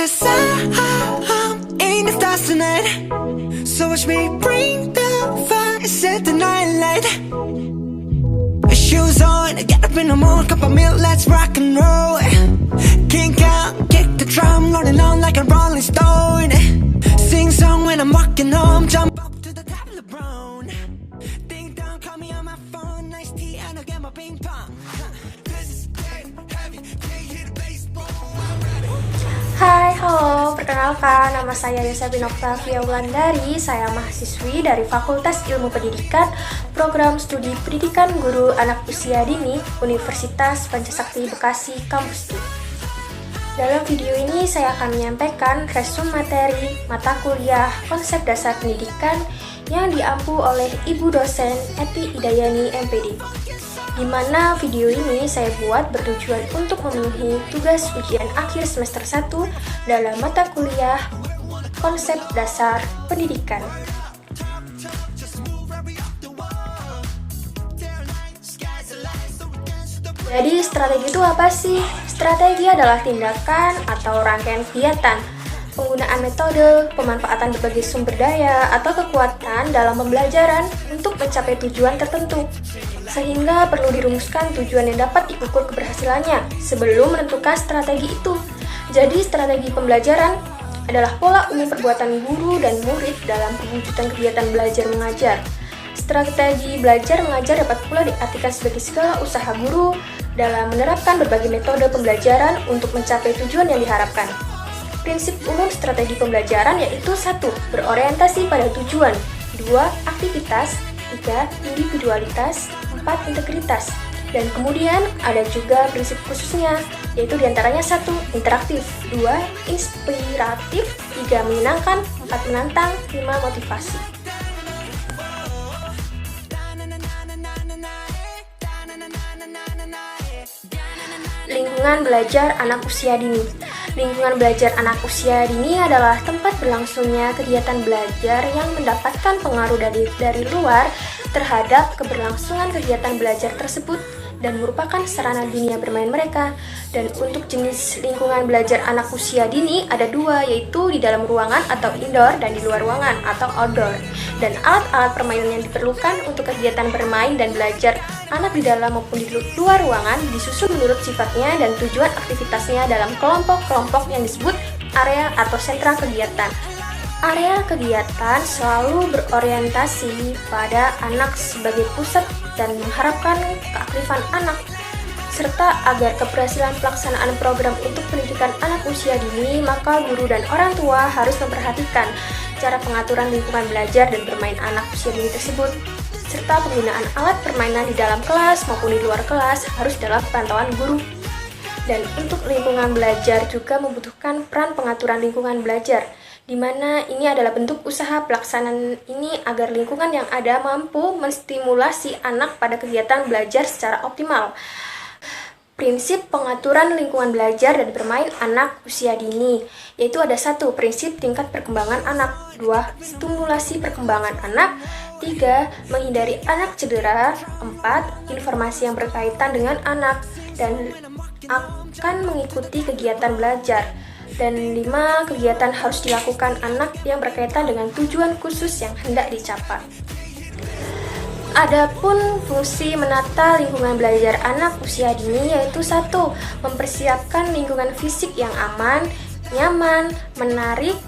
'Cause I'm in the stars tonight. So watch me bring the fire, set the night light. Shoes on, get up in the morning, cup of milk, let's rock and roll. Kink out, kick the drum, rolling on like a rolling stone. Sing song when I'm walking home, jump up to the top of LeBron. Ding dong, call me on my phone, nice tea and I'll get my ping pong. This is getting heavy, can't hear the bass boom. Hai, halo, perkenalkan nama saya Yosebin Octavia Wulandari. Saya mahasiswi dari Fakultas Ilmu Pendidikan, Program Studi Pendidikan Guru Anak Usia Dini, Universitas Pancasakti Bekasi, Kampus 2. Dalam video ini saya akan menyampaikan resume materi mata kuliah konsep dasar pendidikan yang diampu oleh Ibu dosen Eti Idayani MPD. Di mana video ini saya buat bertujuan untuk memenuhi tugas ujian akhir semester 1 dalam mata kuliah konsep dasar pendidikan. Jadi strategi itu apa sih? Strategi adalah tindakan atau rangkaian kegiatan, penggunaan metode, pemanfaatan berbagai sumber daya atau kekuatan dalam pembelajaran untuk mencapai tujuan tertentu. Sehingga perlu dirumuskan tujuan yang dapat diukur keberhasilannya sebelum menentukan strategi itu. Jadi strategi pembelajaran adalah pola umum perbuatan guru dan murid dalam perwujudan kegiatan belajar mengajar. Strategi belajar mengajar dapat pula diartikan sebagai segala usaha guru dalam menerapkan berbagai metode pembelajaran untuk mencapai tujuan yang diharapkan. Prinsip umum strategi pembelajaran yaitu 1. Berorientasi pada tujuan, 2. Aktivitas, 3. Individualitas, 4. Integritas. Dan kemudian ada juga prinsip khususnya, yaitu diantaranya 1. Interaktif, 2. Inspiratif, 3. Menyenangkan, 4. Menantang, 5. Motivasi. Lingkungan belajar anak usia dini. Lingkungan belajar anak usia dini adalah tempat berlangsungnya kegiatan belajar yang mendapatkan pengaruh dari luar terhadap keberlangsungan kegiatan belajar tersebut dan merupakan sarana dunia bermain mereka. Dan untuk jenis lingkungan belajar anak usia dini ada 2, yaitu di dalam ruangan atau indoor dan di luar ruangan atau outdoor. Dan alat-alat permainan yang diperlukan untuk kegiatan bermain dan belajar anak di dalam maupun di luar ruangan disusun menurut sifatnya dan tujuan aktivitasnya dalam kelompok-kelompok yang disebut area atau sentra kegiatan. Area kegiatan selalu berorientasi pada anak sebagai pusat dan mengharapkan keaktifan anak, serta agar keberhasilan pelaksanaan program untuk pendidikan anak usia dini, maka guru dan orang tua harus memperhatikan cara pengaturan lingkungan belajar dan bermain anak usia dini tersebut, serta penggunaan alat permainan di dalam kelas maupun di luar kelas harus dalam pantauan guru. Dan untuk lingkungan belajar juga membutuhkan peran pengaturan lingkungan belajar, di mana ini adalah bentuk usaha pelaksanaan ini agar lingkungan yang ada mampu menstimulasi anak pada kegiatan belajar secara optimal. Prinsip pengaturan lingkungan belajar dan bermain anak usia dini, yaitu ada 1. Prinsip tingkat perkembangan anak, 2. Stimulasi perkembangan anak, 3. Menghindari anak cedera, 4. Informasi yang berkaitan dengan anak dan akan mengikuti kegiatan belajar, dan 5. Kegiatan harus dilakukan anak yang berkaitan dengan tujuan khusus yang hendak dicapai. Adapun fungsi menata lingkungan belajar anak usia dini yaitu 1. Mempersiapkan lingkungan fisik yang aman, nyaman, menarik,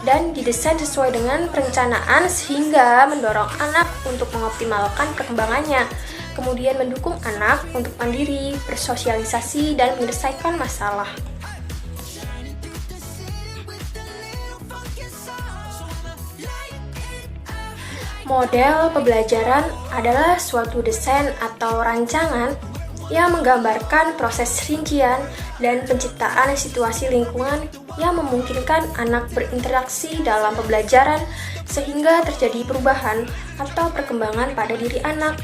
dan didesain sesuai dengan perencanaan sehingga mendorong anak untuk mengoptimalkan perkembangannya. Kemudian mendukung anak untuk mandiri, bersosialisasi, dan menyelesaikan masalah. Model pembelajaran adalah suatu desain atau rancangan yang menggambarkan proses rincian dan penciptaan situasi lingkungan yang memungkinkan anak berinteraksi dalam pembelajaran sehingga terjadi perubahan atau perkembangan pada diri anak.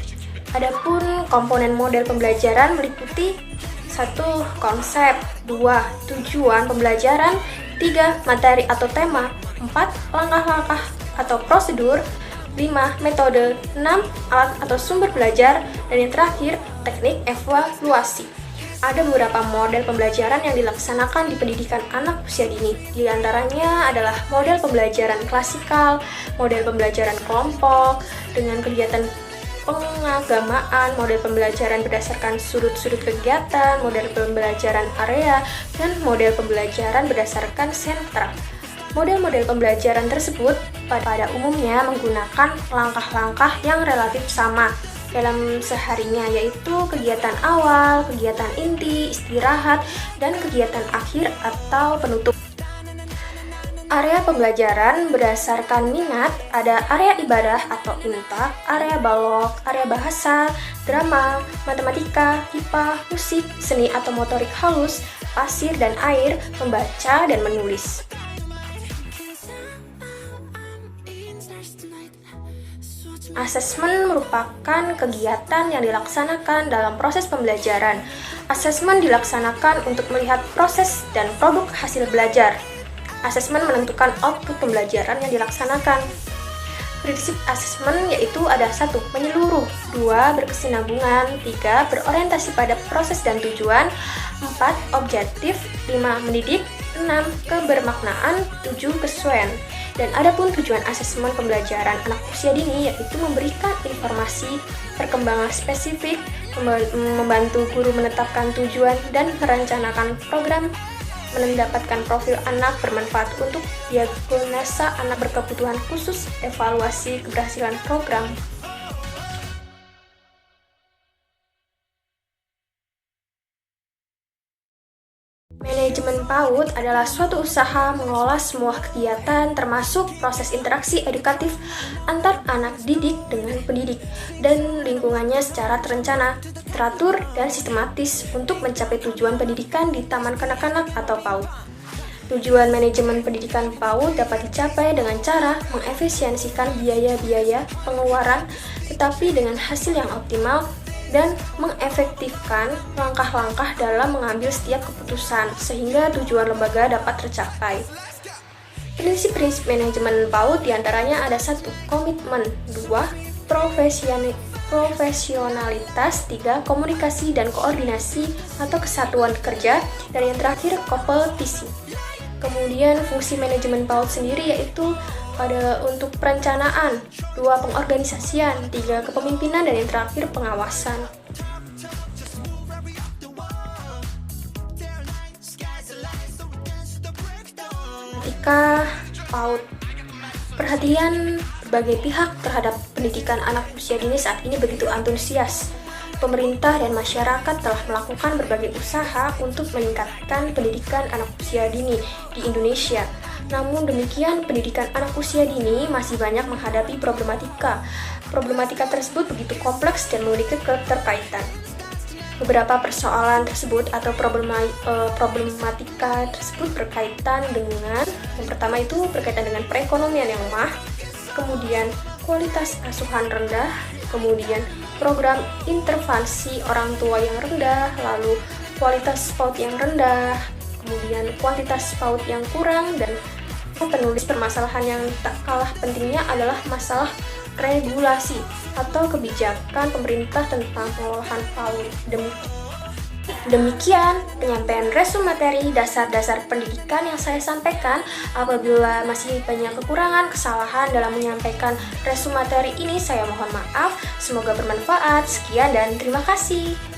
Adapun komponen model pembelajaran meliputi 1. Konsep, 2. Tujuan pembelajaran, 3. Materi atau tema, 4. Langkah-langkah atau prosedur, 5. Metode, 6. Alat atau sumber belajar, dan yang terakhir, teknik evaluasi. Ada beberapa model pembelajaran yang dilaksanakan di pendidikan anak usia dini. Di antaranya adalah model pembelajaran klasikal, model pembelajaran kelompok, dengan kegiatan pengagamaan, model pembelajaran berdasarkan sudut-sudut kegiatan, model pembelajaran area, dan model pembelajaran berdasarkan sentra. Model-model pembelajaran tersebut pada umumnya menggunakan langkah-langkah yang relatif sama dalam seharinya, yaitu kegiatan awal, kegiatan inti, istirahat, dan kegiatan akhir atau penutup. Area pembelajaran berdasarkan minat ada area ibadah atau intak, area balok, area bahasa, drama, matematika, IPA, musik, seni atau motorik halus, pasir dan air, membaca dan menulis. Asesmen merupakan kegiatan yang dilaksanakan dalam proses pembelajaran. Asesmen dilaksanakan untuk melihat proses dan produk hasil belajar. Asesmen menentukan output pembelajaran yang dilaksanakan. Prinsip asesmen yaitu ada 1. Menyeluruh, 2. Berkesinambungan, 3. Berorientasi pada proses dan tujuan, 4. Objektif, 5. Mendidik, 6. Kebermaknaan, 7. Kesesuaian. Dan adapun tujuan asesmen pembelajaran anak usia dini yaitu memberikan informasi, perkembangan spesifik, membantu guru menetapkan tujuan dan merencanakan program, mendapatkan profil anak bermanfaat untuk diagnosa anak berkebutuhan khusus, evaluasi keberhasilan program. Manajemen PAUD adalah suatu usaha mengelola semua kegiatan termasuk proses interaksi edukatif antar anak didik dengan pendidik dan lingkungannya secara terencana, teratur, dan sistematis untuk mencapai tujuan pendidikan di taman kanak-kanak atau PAUD. Tujuan manajemen pendidikan PAUD dapat dicapai dengan cara mengefisiensikan biaya-biaya pengeluaran tetapi dengan hasil yang optimal dan mengefektifkan langkah-langkah dalam mengambil setiap keputusan sehingga tujuan lembaga dapat tercapai. Prinsip-prinsip manajemen PAUD diantaranya ada 1. Komitmen, 2. Profesionalitas, 3. Komunikasi dan koordinasi atau kesatuan kerja, dan yang terakhir kompetisi. Kemudian fungsi manajemen PAUD sendiri yaitu ada untuk perencanaan, 2. Pengorganisasian, 3. Kepemimpinan, dan yang terakhir pengawasan. Ketika PAUD, perhatian berbagai pihak terhadap pendidikan anak usia dini saat ini begitu antusias. Pemerintah dan masyarakat telah melakukan berbagai usaha untuk meningkatkan pendidikan anak usia dini di Indonesia. Namun demikian, pendidikan anak usia dini masih banyak menghadapi problematika. Problematika tersebut begitu kompleks dan memiliki keterkaitan. Beberapa persoalan tersebut atau problematika tersebut berkaitan dengan, yang pertama itu berkaitan dengan perekonomian yang lemah, kemudian kualitas asuhan rendah, kemudian program intervensi orang tua yang rendah, lalu kualitas PAUD yang rendah, kemudian kuantitas PAUD yang kurang, dan penulis permasalahan yang tak kalah pentingnya adalah masalah regulasi atau kebijakan pemerintah tentang pengelolaan PAUD. Demikian penyampaian resume materi dasar-dasar pendidikan yang saya sampaikan. Apabila masih banyak kekurangan, kesalahan dalam menyampaikan resume materi ini, saya mohon maaf. Semoga bermanfaat. Sekian dan terima kasih.